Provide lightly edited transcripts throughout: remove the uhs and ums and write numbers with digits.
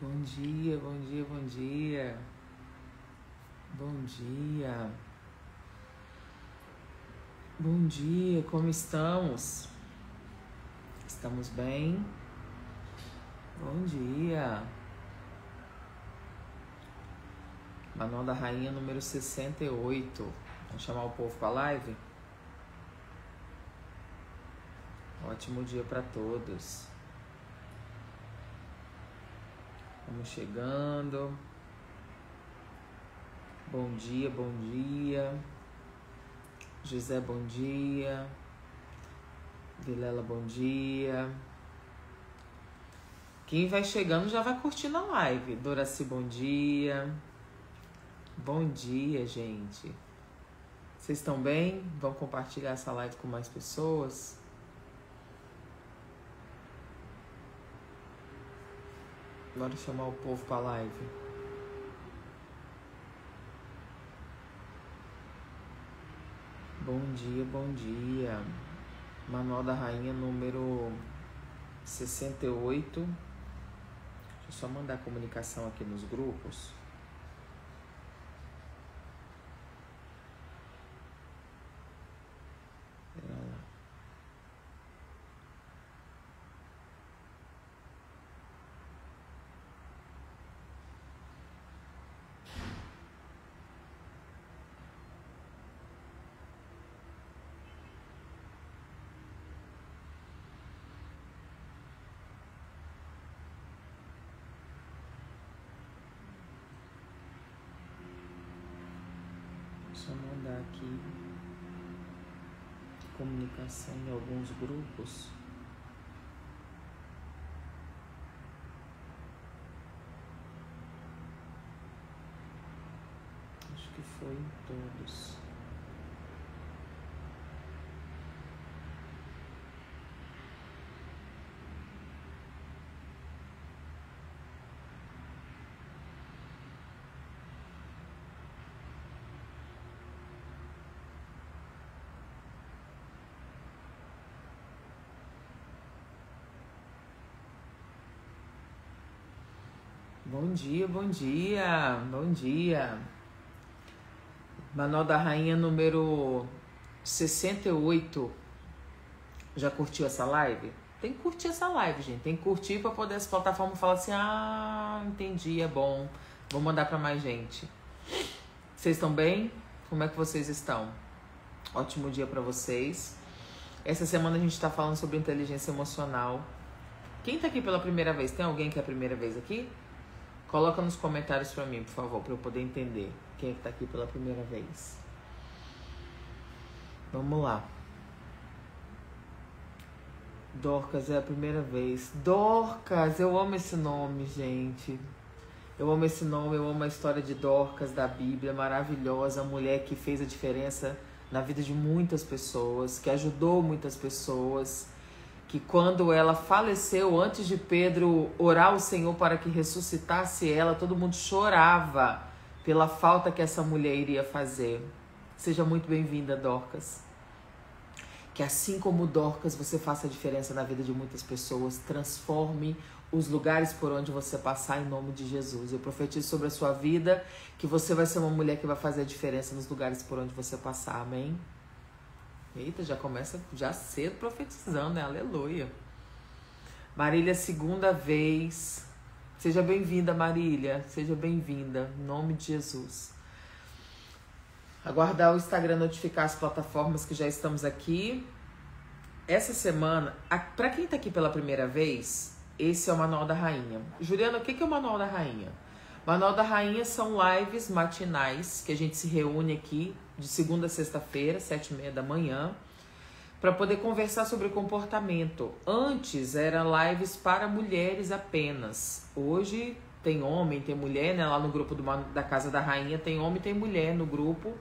Bom dia, bom dia, bom dia. Bom dia. Bom dia, como estamos? Estamos bem? Bom dia. Manual da Rainha número 68. Vamos chamar o povo para a live? Ótimo dia para todos. Vamos chegando. Bom dia, bom dia. José, bom dia. Vilela, bom dia. Quem vai chegando já vai curtindo a live. Doraci, bom dia. Bom dia, gente. Vocês estão bem? Vão compartilhar essa live com mais pessoas? Bora chamar o povo para a live. Bom dia, bom dia. Manual da Rainha número 68. Deixa eu só mandar a comunicação aqui nos grupos. Só mandar aqui comunicação em alguns grupos. Acho que foi em todos. Bom dia, bom dia, bom dia. Manual da Rainha número 68. Já curtiu essa live? Tem que curtir essa live, gente. Tem que curtir para poder essa plataforma falar assim: ah, entendi, é bom. Vou mandar para mais gente. Vocês estão bem? Como é que vocês estão? Ótimo dia para vocês. Essa semana a gente está falando sobre inteligência emocional. Quem tá aqui pela primeira vez? Tem alguém que é a primeira vez aqui? Coloca nos comentários para mim, por favor, para eu poder entender quem é que tá aqui pela primeira vez. Vamos lá. Dorcas é a primeira vez. Dorcas, eu amo esse nome, gente. Eu amo esse nome, eu amo a história de Dorcas da Bíblia, maravilhosa, a mulher que fez a diferença na vida de muitas pessoas, que ajudou muitas pessoas, que quando ela faleceu, antes de Pedro orar ao Senhor para que ressuscitasse ela, todo mundo chorava pela falta que essa mulher iria fazer. Seja muito bem-vinda, Dorcas. Que assim como Dorcas, você faça a diferença na vida de muitas pessoas, transforme os lugares por onde você passar em nome de Jesus. Eu profetizo sobre a sua vida que você vai ser uma mulher que vai fazer a diferença nos lugares por onde você passar, amém? Eita, já começa já cedo profetizando, né? Aleluia. Marília, segunda vez. Seja bem-vinda, Marília. Seja bem-vinda, em nome de Jesus. Aguardar o Instagram notificar as plataformas que já estamos aqui. Essa semana, para quem tá aqui pela primeira vez, esse é o Manual da Rainha. Juliana, o que é o Manual da Rainha? O Manual da Rainha são lives matinais que a gente se reúne aqui de segunda a sexta-feira, 7h30 da manhã, para poder conversar sobre comportamento. Antes eram lives para mulheres apenas. Hoje tem homem, tem mulher, né? Lá no grupo da Casa da Rainha tem homem e tem mulher no grupo.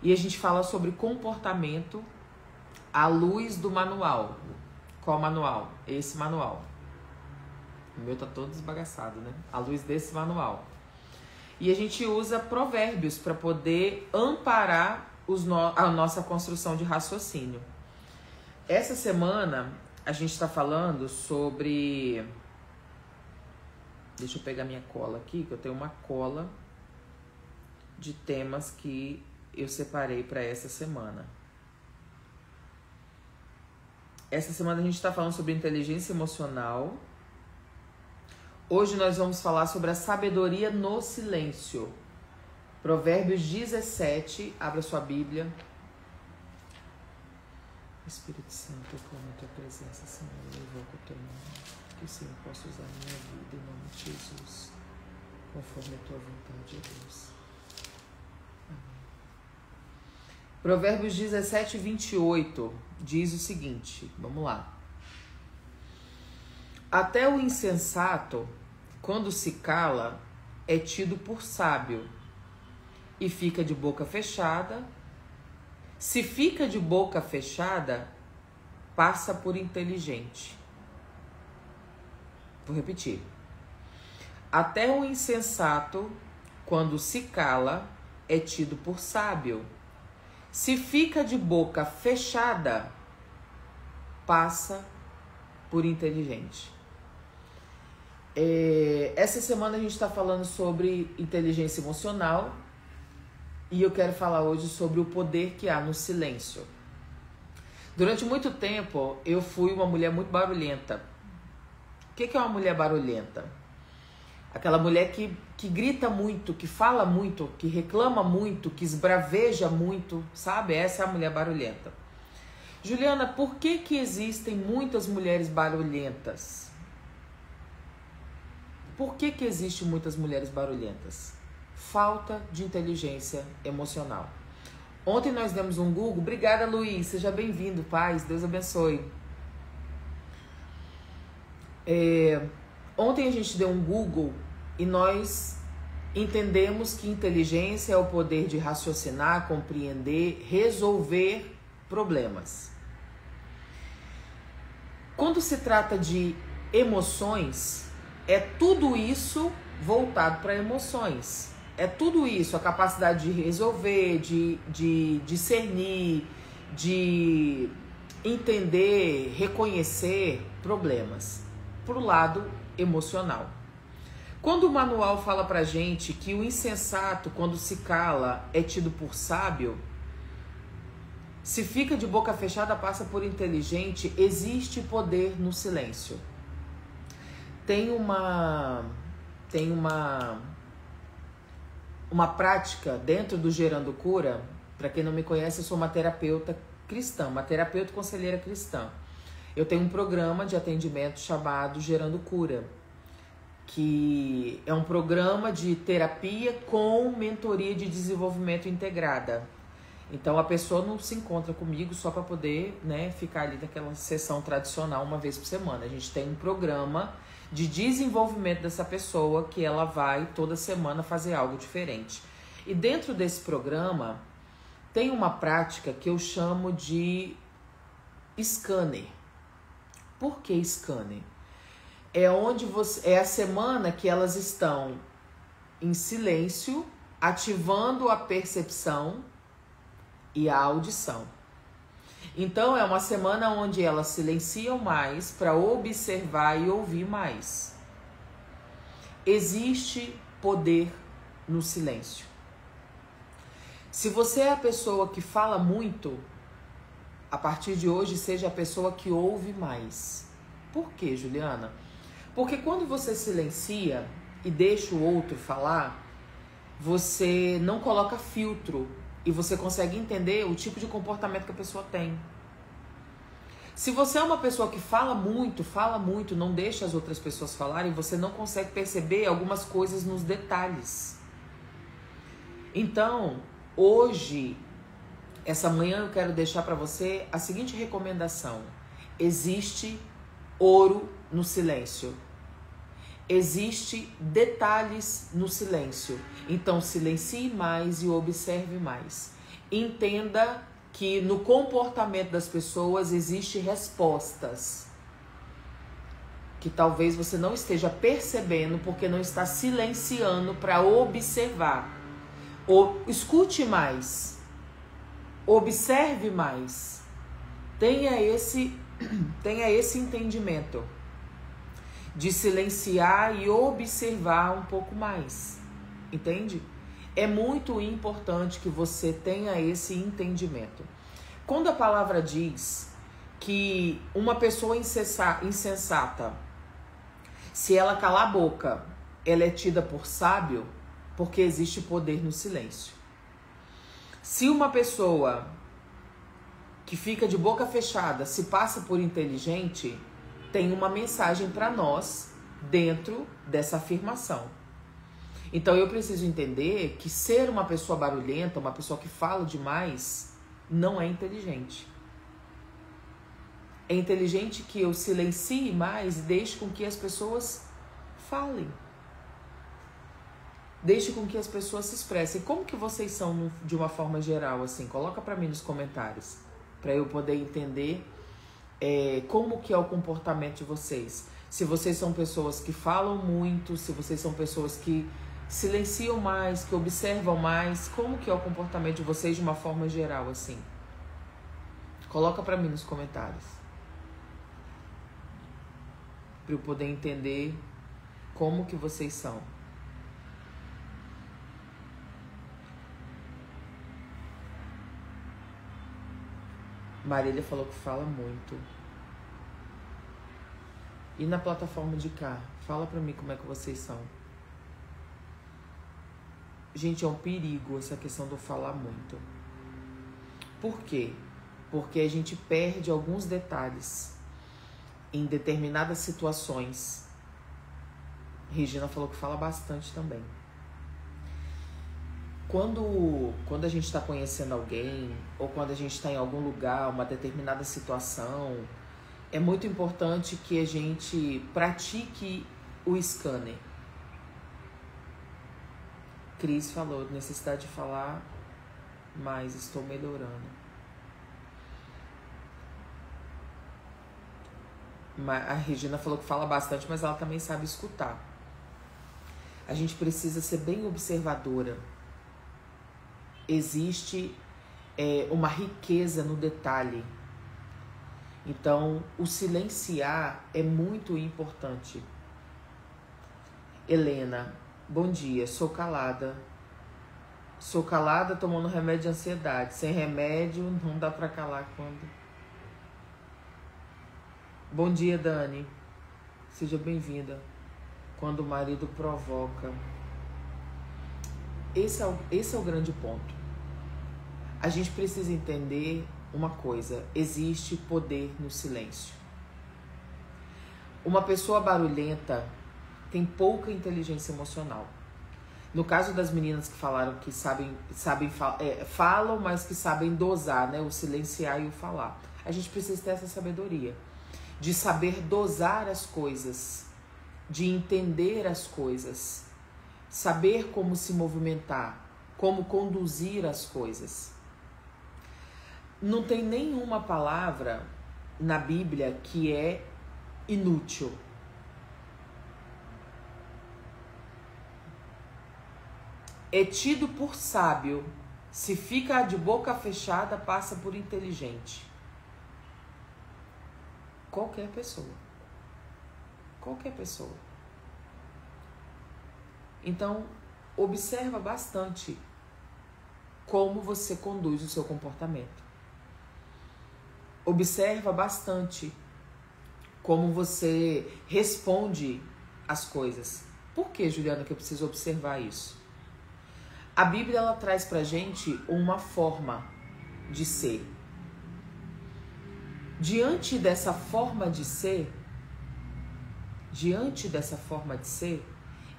E a gente fala sobre comportamento à luz do manual. Qual manual? Esse manual. O meu tá todo desbagaçado, né? À luz desse manual. E a gente usa provérbios para poder amparar a nossa construção de raciocínio. Essa semana a gente está falando sobre Deixa eu pegar minha cola aqui, que eu tenho uma cola de temas que eu separei para essa semana. Essa semana a gente está falando sobre inteligência emocional. Hoje nós vamos falar sobre a sabedoria no silêncio. Provérbios 17, abra sua Bíblia. Espírito Santo, eu clamo a tua presença, Senhor, eu invoco o teu nome, que o Senhor possa usar a minha vida em nome de Jesus, conforme a tua vontade, ó Deus. Amém. Provérbios 17, 28 diz o seguinte, vamos lá. Até o insensato, quando se cala, é tido por sábio e fica de boca fechada. Se fica de boca fechada, passa por inteligente. Vou repetir. Até o insensato, quando se cala, é tido por sábio. Se fica de boca fechada, passa por inteligente. Essa semana a gente está falando sobre inteligência emocional. E eu quero falar hoje sobre o poder que há no silêncio. Durante muito tempo, eu fui uma mulher muito barulhenta. O que é uma mulher barulhenta? Aquela mulher que grita muito, que fala muito, que reclama muito, que esbraveja muito, sabe? Essa é a mulher barulhenta. Juliana, por que existem muitas mulheres barulhentas? Por que existem muitas mulheres barulhentas? Falta de inteligência emocional. Ontem nós demos um Google. Obrigada, Luiz. Seja bem-vindo, paz. Deus abençoe. Ontem a gente deu um Google e nós entendemos que inteligência é o poder de raciocinar, compreender, resolver problemas. Quando se trata de emoções, é tudo isso voltado para emoções. É tudo isso, a capacidade de resolver, de discernir, de entender, reconhecer problemas, pro lado emocional. Quando o manual fala pra gente que o insensato, quando se cala, é tido por sábio, se fica de boca fechada, passa por inteligente, existe poder no silêncio. Tem uma prática dentro do Gerando Cura. Para quem não me conhece, eu sou uma terapeuta cristã, uma terapeuta conselheira cristã. Eu tenho um programa de atendimento chamado Gerando Cura, que é um programa de terapia com mentoria de desenvolvimento integrada. Então a pessoa não se encontra comigo só para poder, ficar ali naquela sessão tradicional uma vez por semana. A gente tem um programa de desenvolvimento dessa pessoa que ela vai toda semana fazer algo diferente. E dentro desse programa tem uma prática que eu chamo de scanner. Por que scanner? É a semana que elas estão em silêncio, ativando a percepção e a audição. Então é uma semana onde elas silenciam mais para observar e ouvir mais. Existe poder no silêncio. Se você é a pessoa que fala muito, a partir de hoje seja a pessoa que ouve mais. Por quê, Juliana? Porque quando você silencia e deixa o outro falar, você não coloca filtro e você consegue entender o tipo de comportamento que a pessoa tem. Se você é uma pessoa que fala muito, não deixa as outras pessoas falarem, você não consegue perceber algumas coisas nos detalhes. Então, hoje, essa manhã eu quero deixar para você a seguinte recomendação. Existe ouro no silêncio. Existe detalhes no silêncio. Então silencie mais e observe mais. Entenda que no comportamento das pessoas existem respostas que talvez você não esteja percebendo porque não está silenciando para observar. Escute mais. Observe mais. Tenha esse entendimento. de silenciar e observar um pouco mais, entende? É muito importante que você tenha esse entendimento. Quando a palavra diz que uma pessoa insensata, se ela calar a boca, ela é tida por sábio, porque existe poder no silêncio. Se uma pessoa que fica de boca fechada se passa por inteligente, tem uma mensagem para nós dentro dessa afirmação. Então eu preciso entender que ser uma pessoa barulhenta, uma pessoa que fala demais, não é inteligente. É inteligente que eu silencie mais e deixe com que as pessoas falem. Deixe com que as pessoas se expressem. Como que vocês são de uma forma geral, assim? Coloca para mim nos comentários, para eu poder entender como que é o comportamento de vocês. Se vocês são pessoas que falam muito, se vocês são pessoas que silenciam mais, que observam mais, como que é o comportamento de vocês de uma forma geral, assim? Coloca para mim nos comentários, para eu poder entender como que vocês são. Marília falou que fala muito. E na plataforma de cá? Fala pra mim como é que vocês são. Gente, é um perigo essa questão do falar muito. Por quê? Porque a gente perde alguns detalhes em determinadas situações. Regina falou que fala bastante também. Quando a gente está conhecendo alguém, ou quando a gente está em algum lugar, uma determinada situação, é muito importante que a gente pratique o scanner. Cris falou, necessidade de falar mais, estou melhorando. A Regina falou que fala bastante, mas ela também sabe escutar. A gente precisa ser bem observadora. Existe uma riqueza no detalhe. Então, o silenciar é muito importante. Helena, bom dia, sou calada. Sou calada tomando remédio de ansiedade. Sem remédio, não dá pra calar quando... Bom dia, Dani. Seja bem-vinda. Quando o marido provoca. Esse é o grande ponto. A gente precisa entender uma coisa. Existe poder no silêncio. Uma pessoa barulhenta tem pouca inteligência emocional. No caso das meninas que falaram que falam, mas que sabem dosar, né? O silenciar e o falar. A gente precisa ter essa sabedoria. De saber dosar as coisas. De entender as coisas. Saber como se movimentar. Como conduzir as coisas. Não tem nenhuma palavra na Bíblia que é inútil. É tido por sábio, se fica de boca fechada, passa por inteligente. Qualquer pessoa. Qualquer pessoa. Então, observa bastante como você conduz o seu comportamento. Observa bastante como você responde as coisas. Por que, Juliana, que eu preciso observar isso? A Bíblia, ela traz pra gente uma forma de ser. Diante dessa forma de ser,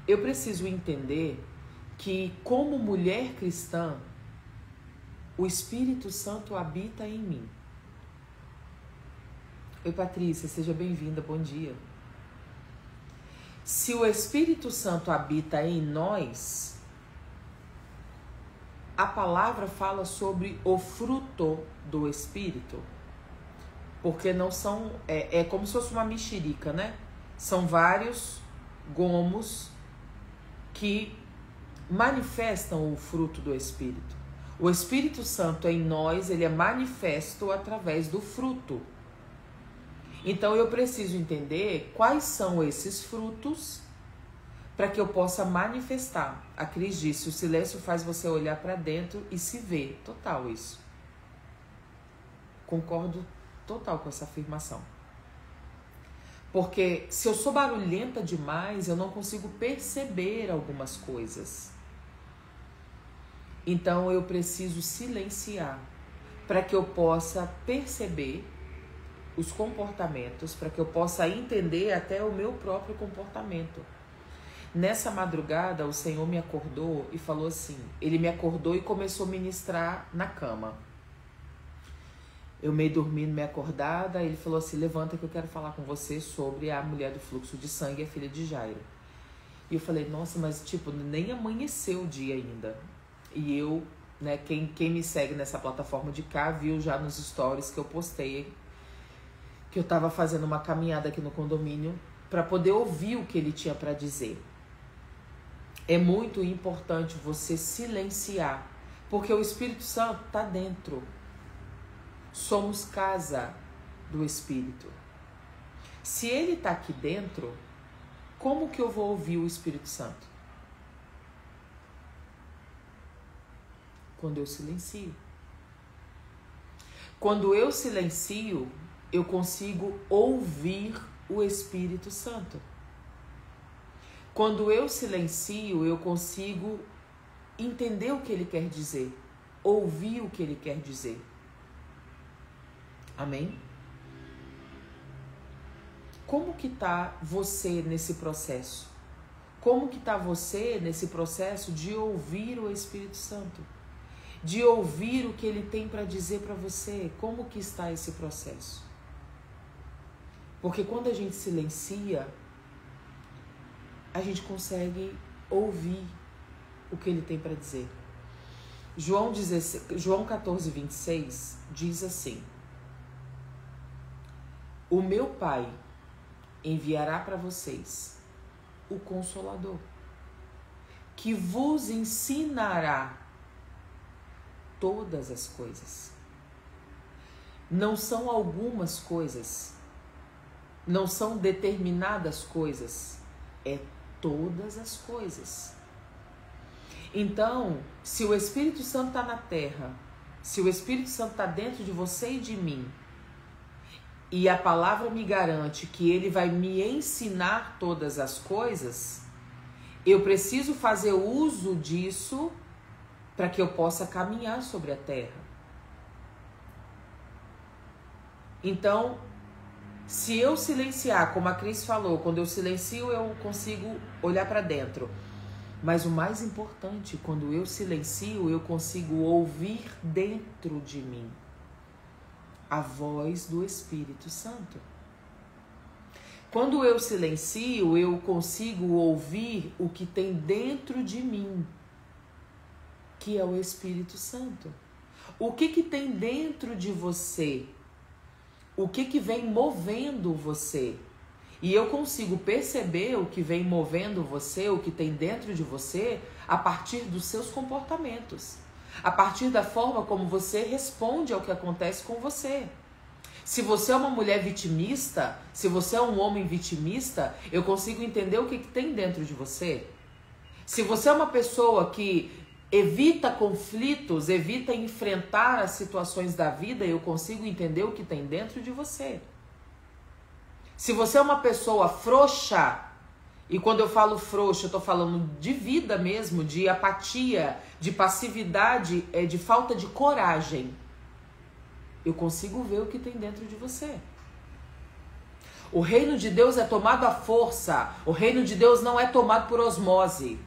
eu preciso entender que, como mulher cristã, o Espírito Santo habita em mim. Oi, Patrícia, seja bem-vinda, bom dia. Se o Espírito Santo habita em nós, a palavra fala sobre o fruto do Espírito. Porque não são... É como se fosse uma mexerica, né? São vários gomos que manifestam o fruto do Espírito. O Espírito Santo em nós, ele é manifesto através do fruto. Então eu preciso entender quais são esses frutos para que eu possa manifestar. A Cris disse, o silêncio faz você olhar para dentro e se ver. Total isso. Concordo total com essa afirmação. Porque se eu sou barulhenta demais, eu não consigo perceber algumas coisas. Então eu preciso silenciar para que eu possa perceber os comportamentos, para que eu possa entender até o meu próprio comportamento. Nessa madrugada, o Senhor me acordou e falou assim, ele me acordou e começou a ministrar na cama. Eu meio dormindo, meio acordada, ele falou assim, levanta que eu quero falar com você sobre a mulher do fluxo de sangue, a filha de Jairo. E eu falei, nossa, mas tipo, nem amanheceu o dia ainda. E eu, né, quem me segue nessa plataforma de cá, viu já nos stories que eu postei, que eu tava fazendo uma caminhada aqui no condomínio, para poder ouvir o que ele tinha para dizer. É muito importante você silenciar, porque o Espírito Santo está dentro. Somos casa do Espírito. Se ele está aqui dentro, como que eu vou ouvir o Espírito Santo? Quando eu silencio. Quando eu silencio, eu consigo ouvir o Espírito Santo. Quando eu silencio, eu consigo entender o que ele quer dizer, ouvir o que ele quer dizer. Amém? Como que tá você nesse processo? Como que tá você nesse processo de ouvir o Espírito Santo? De ouvir o que ele tem para dizer para você? Como que está esse processo? Porque quando a gente silencia, a gente consegue ouvir o que ele tem para dizer. João 14, 26 diz assim, o meu Pai enviará para vocês o Consolador, que vos ensinará todas as coisas. Não são algumas coisas, não são determinadas coisas, é todas as coisas. Então, se o Espírito Santo está na terra, se o Espírito Santo está dentro de você e de mim, e a palavra me garante que ele vai me ensinar todas as coisas, eu preciso fazer uso disso para que eu possa caminhar sobre a terra. Então, se eu silenciar, como a Cris falou, quando eu silencio eu consigo olhar para dentro. Mas o mais importante, quando eu silencio, eu consigo ouvir dentro de mim a voz do Espírito Santo. Quando eu silencio, eu consigo ouvir o que tem dentro de mim, que é o Espírito Santo. O que tem dentro de você? O que vem movendo você? E eu consigo perceber o que vem movendo você, o que tem dentro de você, a partir dos seus comportamentos. A partir da forma como você responde ao que acontece com você. Se você é uma mulher vitimista, se você é um homem vitimista, eu consigo entender o que tem dentro de você. Se você é uma pessoa que evita conflitos, evita enfrentar as situações da vida, eu consigo entender o que tem dentro de você. Se você é uma pessoa frouxa, e quando eu falo frouxa, eu estou falando de vida mesmo, de apatia, de passividade, de falta de coragem, eu consigo ver o que tem dentro de você. O reino de Deus é tomado à força, o reino de Deus não é tomado por osmose.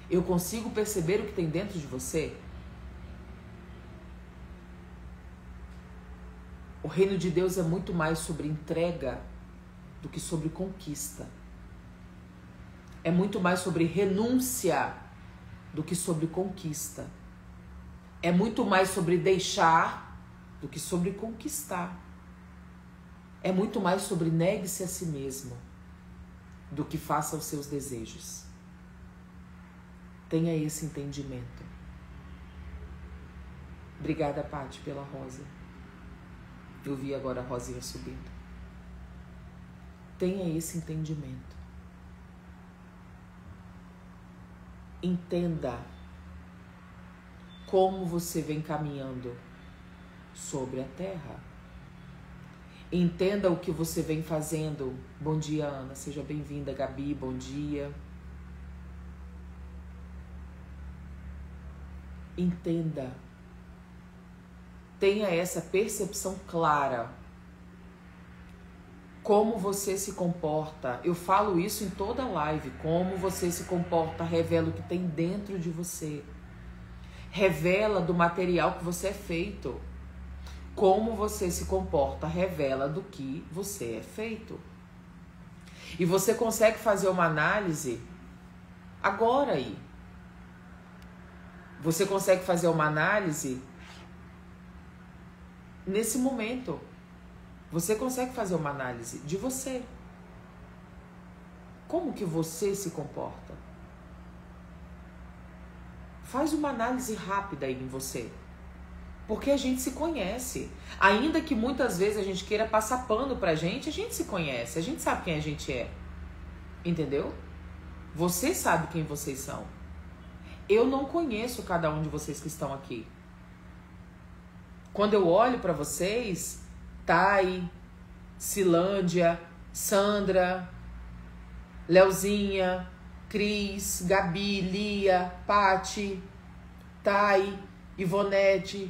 Eu consigo perceber o que tem dentro de você? O reino de Deus é muito mais sobre entrega do que sobre conquista. É muito mais sobre renúncia do que sobre conquista. É muito mais sobre deixar do que sobre conquistar. É muito mais sobre negue-se a si mesmo do que faça os seus desejos. Tenha esse entendimento. Obrigada, Paty, pela rosa. Eu vi agora a rosinha subindo. Tenha esse entendimento. Entenda como você vem caminhando sobre a terra. Entenda o que você vem fazendo. Bom dia, Ana. Seja bem-vinda, Gabi. Bom dia. Entenda. Tenha essa percepção clara. Como você se comporta. Eu falo isso em toda live. Como você se comporta revela o que tem dentro de você. Revela do material que você é feito. Como você se comporta revela do que você é feito. E você consegue fazer uma análise agora aí. Você consegue fazer uma análise nesse momento. Você consegue fazer uma análise de você. Como que você se comporta? Faz uma análise rápida aí em você. Porque a gente se conhece. Ainda que muitas vezes a gente queira passar pano pra gente, a gente se conhece. A gente sabe quem a gente é. Entendeu? Você sabe quem vocês são. Eu não conheço cada um de vocês que estão aqui. Quando eu olho pra vocês, Thay, Cilândia, Sandra, Leozinha, Cris, Gabi, Lia, Pati, Thay, Ivonete,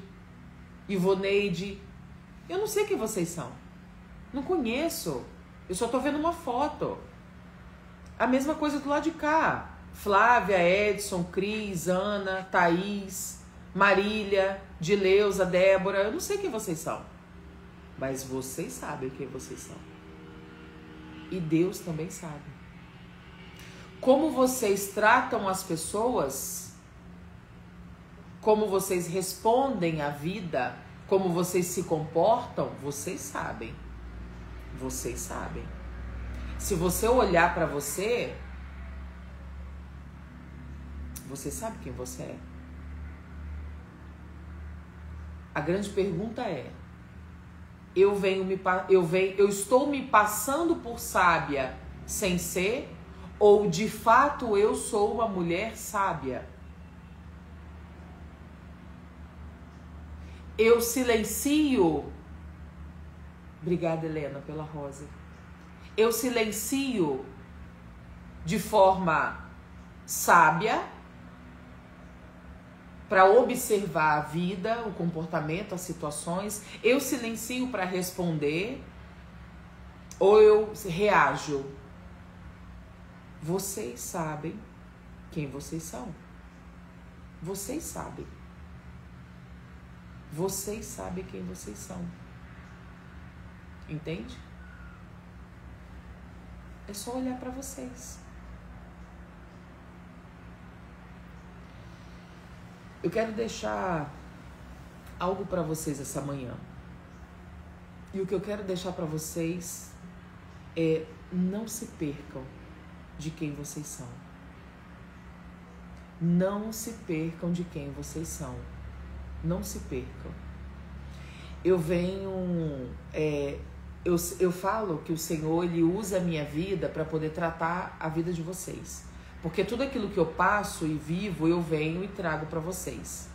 Ivoneide. Eu não sei quem vocês são. Não conheço. Eu só tô vendo uma foto. A mesma coisa do lado de cá. Flávia, Edson, Cris, Ana, Thaís, Marília, Dileuza, Débora. Eu não sei quem vocês são. Mas vocês sabem quem vocês são. E Deus também sabe. Como vocês tratam as pessoas, como vocês respondem à vida, como vocês se comportam, vocês sabem. Vocês sabem. Se você olhar para você, você sabe quem você é. A grande pergunta é: eu estou me passando por sábia sem ser, ou de fato eu sou uma mulher sábia? Eu silencio. Obrigada, Helena, pela rosa. Eu silencio de forma sábia para observar a vida, o comportamento, as situações. Eu silencio para responder ou eu reajo? Vocês sabem quem vocês são. Vocês sabem. Vocês sabem quem vocês são. Entende? É só olhar para vocês. Eu quero deixar algo para vocês essa manhã. E o que eu quero deixar para vocês é: não se percam de quem vocês são. Não se percam de quem vocês são. Não se percam. Eu venho... Eu falo que o Senhor, Ele usa a minha vida para poder tratar a vida de vocês. Porque tudo aquilo que eu passo e vivo, eu venho e trago para vocês.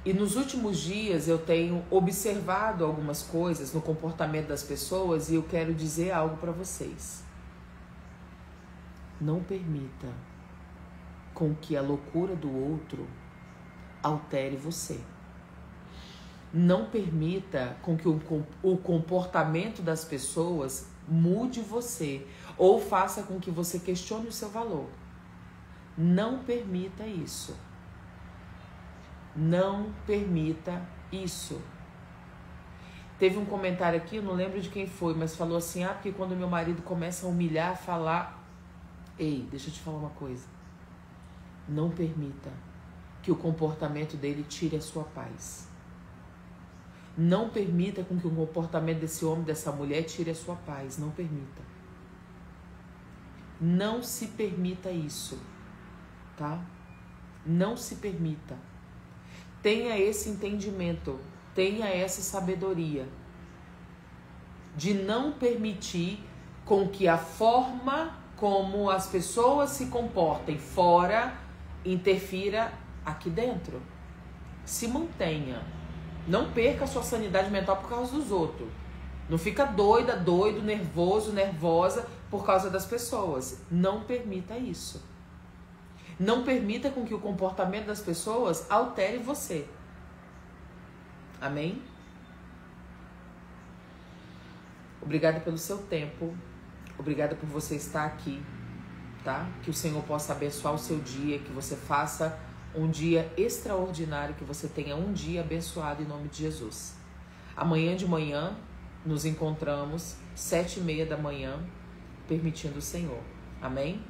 E nos últimos dias eu tenho observado algumas coisas no comportamento das pessoas e eu quero dizer algo para vocês. Não permita com que a loucura do outro altere você. Não permita com que o comportamento das pessoas mude você ou faça com que você questione o seu valor. Não permita isso. Não permita isso. Teve um comentário aqui, eu não lembro de quem foi, mas falou assim: porque quando meu marido começa a humilhar, falar... Ei, deixa eu te falar uma coisa. Não permita que o comportamento dele tire a sua paz. Não permita com que o comportamento desse homem, dessa mulher, tire a sua paz. Não permita. Não se permita isso, tá? Não se permita. Tenha esse entendimento, tenha essa sabedoria. de não permitir com que a forma como as pessoas se comportem fora interfira aqui dentro. Se mantenha. Não perca a sua sanidade mental por causa dos outros. Não fica doida, doido, nervoso, nervosa por causa das pessoas. Não permita isso. Não permita com que o comportamento das pessoas altere você. Amém? Obrigada pelo seu tempo. Obrigada por você estar aqui, tá? Que o Senhor possa abençoar o seu dia, que você faça um dia extraordinário, que você tenha um dia abençoado em nome de Jesus. Amanhã de manhã nos encontramos 7h30 da manhã, permitindo o Senhor. Amém?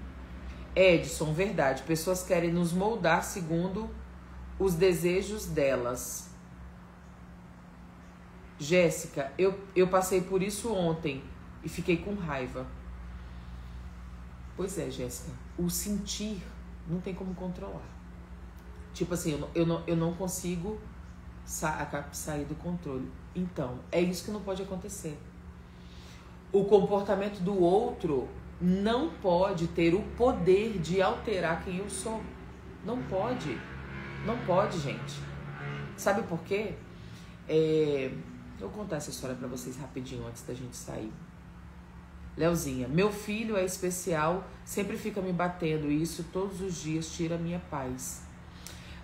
Edson, verdade. Pessoas querem nos moldar segundo os desejos delas. Jéssica, eu passei por isso ontem e fiquei com raiva. Pois é, Jéssica. O sentir não tem como controlar. Tipo assim, eu não consigo sair do controle. Então, é isso que não pode acontecer. O comportamento do outro não pode ter o poder de alterar quem eu sou. Não pode. Não pode, gente. Sabe por quê? Eu vou contar essa história pra vocês rapidinho antes da gente sair. Leozinha, meu filho é especial, sempre fica me batendo e isso todos os dias tira a minha paz.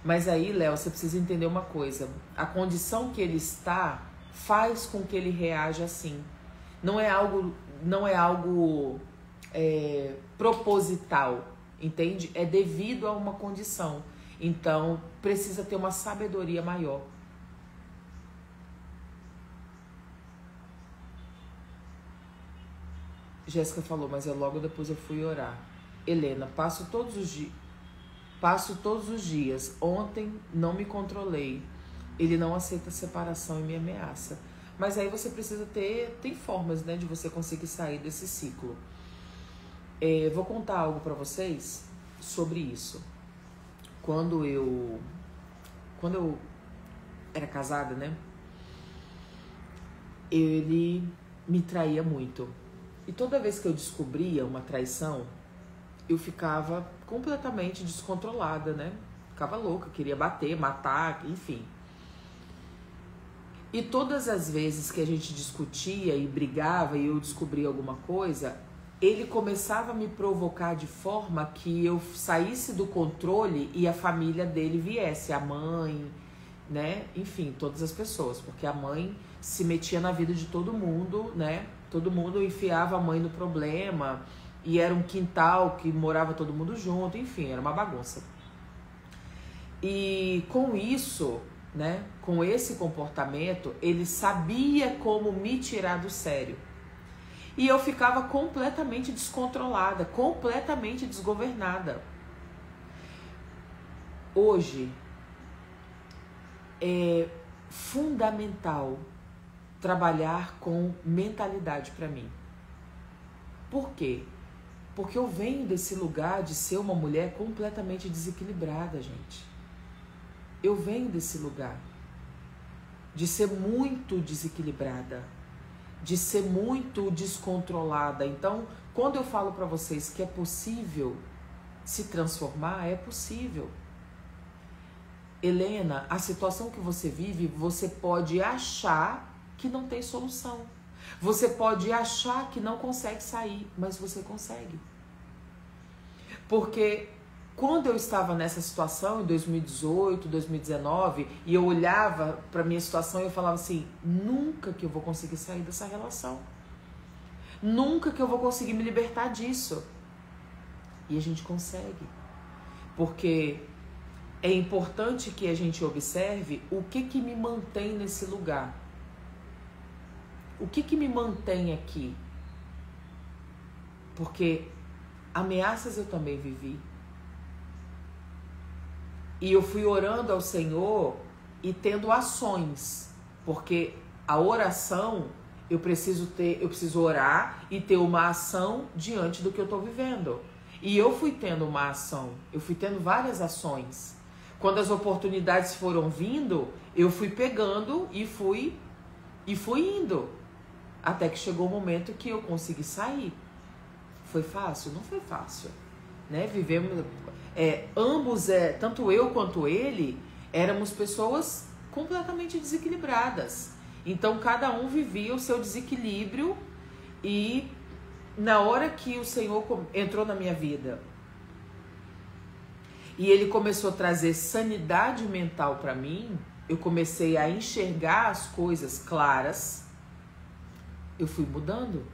Mas aí, Léo, você precisa entender uma coisa. A condição que ele está faz com que ele reaja assim. Não é algo proposital, entende? É devido a uma condição. Então, precisa ter uma sabedoria maior. Jéssica falou, mas logo depois eu fui orar. Helena, passo todos os dias. Ontem não me controlei. Ele não aceita separação e me ameaça. Mas aí você precisa tem formas, né, de você conseguir sair desse ciclo. Vou contar algo pra vocês sobre isso. Quando eu era casada, né, ele me traía muito. E toda vez que eu descobria uma traição, eu ficava completamente descontrolada, né? Ficava louca, queria bater, matar, enfim. E todas as vezes que a gente discutia e brigava e eu descobria alguma coisa, ele começava a me provocar de forma que eu saísse do controle e a família dele viesse, a mãe, né? Enfim, todas as pessoas, porque a mãe se metia na vida de todo mundo, né? Todo mundo enfiava a mãe no problema e era um quintal que morava todo mundo junto, enfim, era uma bagunça. E com isso, né, com esse comportamento, ele sabia como me tirar do sério. E eu ficava completamente descontrolada, completamente desgovernada. Hoje é fundamental trabalhar com mentalidade para mim. Por quê? Porque eu venho desse lugar de ser uma mulher completamente desequilibrada, gente. Eu venho desse lugar de ser muito desequilibrada, de ser muito descontrolada. Então, quando eu falo para vocês que é possível se transformar, é possível. Helena, a situação que você vive, você pode achar que não tem solução. Você pode achar que não consegue sair, mas você consegue. Porque quando eu estava nessa situação, em 2018, 2019, e eu olhava para minha situação e eu falava assim, nunca que eu vou conseguir sair dessa relação. Nunca que eu vou conseguir me libertar disso. E a gente consegue. Porque é importante que a gente observe o que me mantém nesse lugar. O que me mantém aqui? Porque ameaças eu também vivi. E eu fui orando ao Senhor e tendo ações. Porque a oração, eu preciso orar e ter uma ação diante do que eu estou vivendo. E eu fui tendo uma ação, eu fui tendo várias ações. Quando as oportunidades foram vindo, eu fui pegando e fui indo. Até que chegou o momento que eu consegui sair. Foi fácil? Não foi fácil, né? Vivemos, ambos, tanto eu quanto ele, éramos pessoas completamente desequilibradas. Então cada um vivia o seu desequilíbrio, e na hora que o Senhor entrou na minha vida e ele começou a trazer sanidade mental para mim, eu comecei a enxergar as coisas claras, eu fui mudando,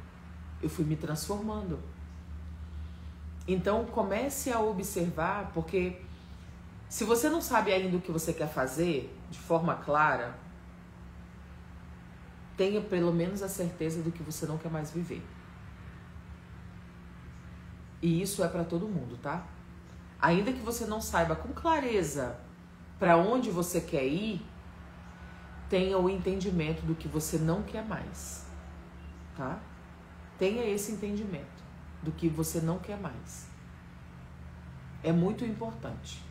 eu fui me transformando. Então comece a observar, porque se você não sabe ainda o que você quer fazer de forma clara, tenha pelo menos a certeza do que você não quer mais viver. E isso é para todo mundo, tá? Ainda que você não saiba com clareza para onde você quer ir, tenha o entendimento do que você não quer mais, tá? Tenha esse entendimento do que você não quer mais. É muito importante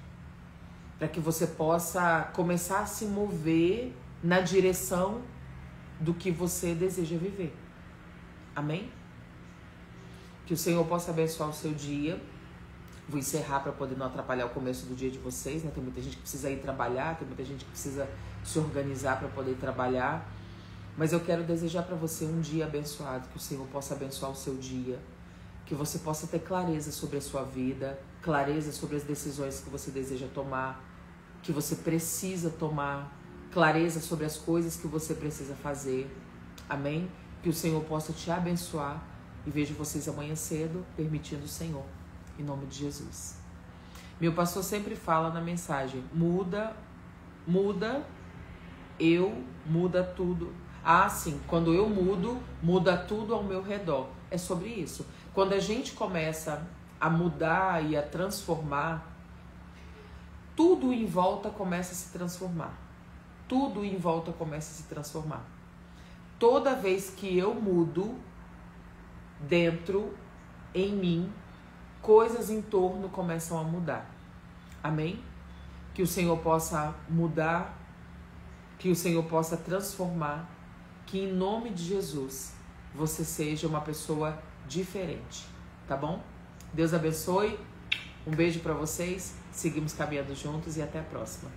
para que você possa começar a se mover na direção do que você deseja viver. Amém? Que o Senhor possa abençoar o seu dia. Vou encerrar para poder não atrapalhar o começo do dia de vocês, né? Tem muita gente que precisa ir trabalhar, tem muita gente que precisa se organizar para poder trabalhar. Mas eu quero desejar para você um dia abençoado, que o Senhor possa abençoar o seu dia, que você possa ter clareza sobre a sua vida, clareza sobre as decisões que você deseja tomar, que você precisa tomar, clareza sobre as coisas que você precisa fazer. Amém? Que o Senhor possa te abençoar, e vejo vocês amanhã cedo, permitindo o Senhor, em nome de Jesus. Meu pastor sempre fala na mensagem: muda, muda tudo. Ah, sim, quando eu mudo, muda tudo ao meu redor. É sobre isso. Quando a gente começa a mudar e a transformar, tudo em volta começa a se transformar. Tudo em volta começa a se transformar. Toda vez que eu mudo, dentro, em mim, coisas em torno começam a mudar. Amém? Que o Senhor possa mudar, que o Senhor possa transformar, que em nome de Jesus você seja uma pessoa diferente, tá bom? Deus abençoe, um beijo para vocês, seguimos caminhando juntos e até a próxima.